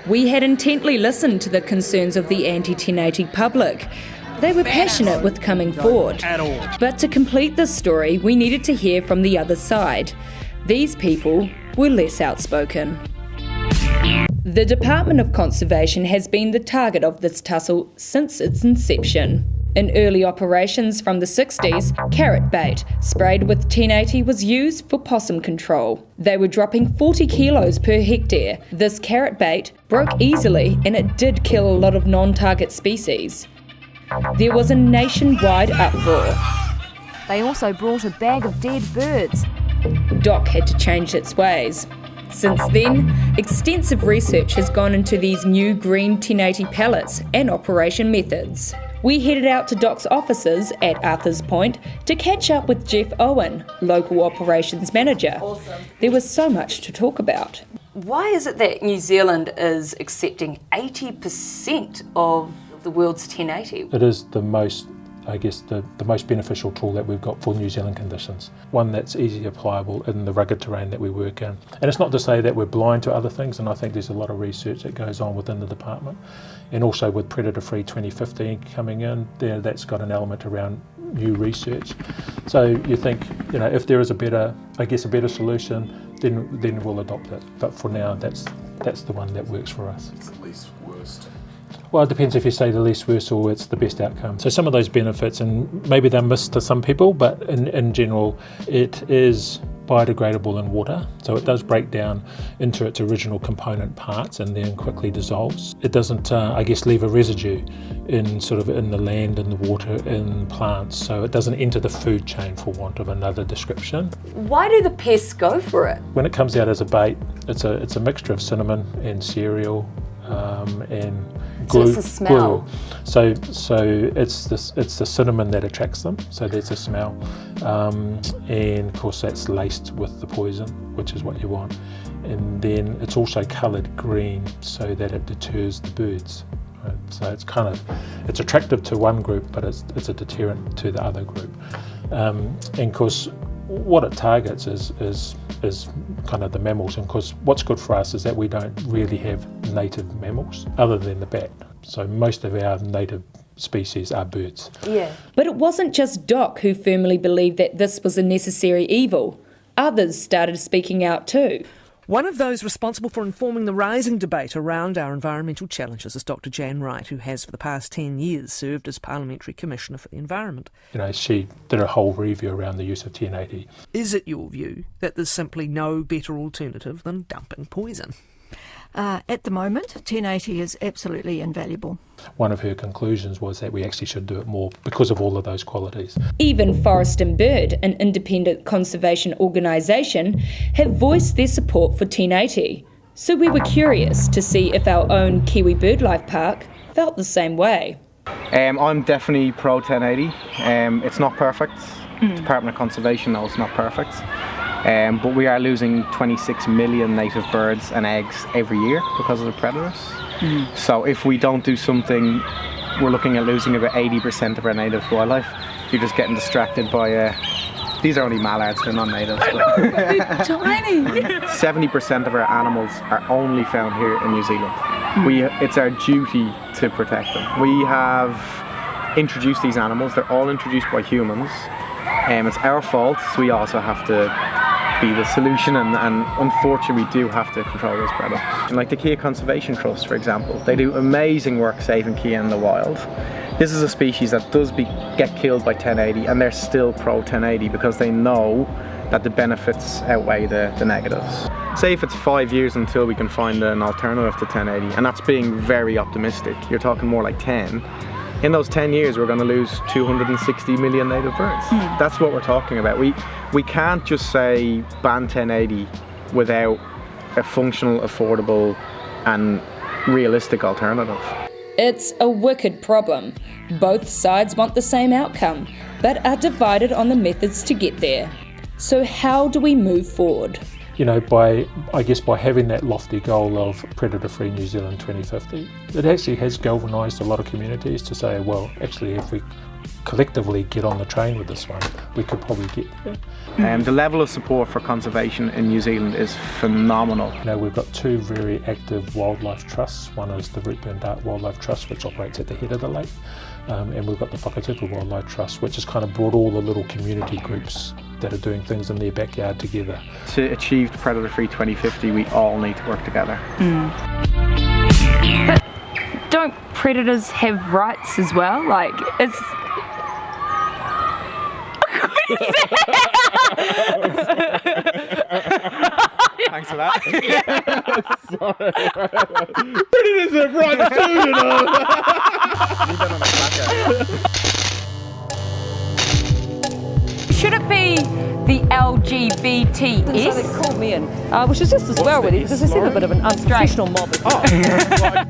We had intently listened to the concerns of the anti-1080 public. They were passionate with coming forward. But to complete this story, we needed to hear from the other side. These people were less outspoken. The Department of Conservation has been the target of this tussle since its inception. In early operations from the 60s, carrot bait sprayed with 1080 was used for possum control. They were dropping 40 kilos per hectare. This carrot bait broke easily and it did kill a lot of non-target species. There was a nationwide uproar. They also brought a bag of dead birds. DOC had to change its ways. Since then, extensive research has gone into these new green 1080 pellets and operation methods. We headed out to DOC's offices at Arthur's Point to catch up with Jeff Owen, local operations manager. Awesome. There was so much to talk about. Why is it that New Zealand is accepting 80% of the world's 1080? It is the most beneficial tool that we've got for New Zealand conditions. One that's easily applicable in the rugged terrain that we work in. And it's not to say that we're blind to other things, and I think there's a lot of research that goes on within the department. And also with Predator Free 2015 coming in, that's got an element around new research. So you think, if there is a better solution, then we'll adopt it. But for now, that's the one that works for us. It's the least worst. Well, it depends if you say the least worst or it's the best outcome. So some of those benefits, and maybe they're missed to some people, but in general, it is biodegradable in water. So it does break down into its original component parts and then quickly dissolves. It doesn't, leave a residue in the land, in the water, in plants. So it doesn't enter the food chain, for want of another description. Why do the pests go for it? When it comes out as a bait, it's a mixture of cinnamon and cereal and glue. So it's the smell. Glue. So it's the cinnamon that attracts them. So there's a smell, and of course that's laced with the poison, which is what you want. And then it's also coloured green so that it deters the birds. Right? So it's attractive to one group, but it's a deterrent to the other group. And of course, what it targets is kind of the mammals, and of course what's good for us is that we don't really have native mammals other than the bat. So most of our native species are birds. Yeah. But it wasn't just DOC who firmly believed that this was a necessary evil. Others started speaking out too. One of those responsible for informing the rising debate around our environmental challenges is Dr Jan Wright, who has for the past 10 years served as Parliamentary Commissioner for the Environment. She did a whole review around the use of 1080. Is it your view that there's simply no better alternative than dumping poison? At the moment, 1080 is absolutely invaluable. One of her conclusions was that we actually should do it more because of all of those qualities. Even Forest and Bird, an independent conservation organisation, have voiced their support for 1080. So we were curious to see if our own Kiwi Birdlife Park felt the same way. I'm definitely pro 1080. It's not perfect. The Department of Conservation knows it's not perfect. But we are losing 26 million native birds and eggs every year because of the predators. So if we don't do something, we're looking at losing about 80% of our native wildlife. You're just getting distracted by, these are only mallards, they're not natives. They're tiny. 70% of our animals are only found here in New Zealand. It's our duty to protect them. We have introduced these animals, they're all introduced by humans. It's our fault, so we also have to be the solution, and unfortunately we do have to control those predators. And like the Kia Conservation Trust, for example, they do amazing work saving Kia in the wild. This is a species that does get killed by 1080, and they're still pro 1080 because they know that the benefits outweigh the negatives. Say if it's 5 years until we can find an alternative to 1080, and that's being very optimistic, you're talking more like 10. In those 10 years, we're going to lose 260 million native birds. That's what we're talking about. We can't just say ban 1080 without a functional, affordable and realistic alternative. It's a wicked problem. Both sides want the same outcome, but are divided on the methods to get there. So how do we move forward? By having that lofty goal of predator-free New Zealand 2050, it actually has galvanised a lot of communities to say, well, actually, if we collectively get on the train with this one, we could probably get there. The level of support for conservation in New Zealand is phenomenal. You know, we've got two very active wildlife trusts. One is the Rootburn Dark Wildlife Trust, which operates at the head of the lake, and we've got the Whakatupu Wildlife Trust, which has kind of brought all the little community groups that are doing things in their backyard together. To achieve predator-free 2050, we all need to work together. But don't predators have rights as well? Like, it's... Thanks for that. Sorry. Predators have rights too, you know. Should it be the LGBTS? So they called me in, which is just as well really, because they seem a bit of an unprofessional mob.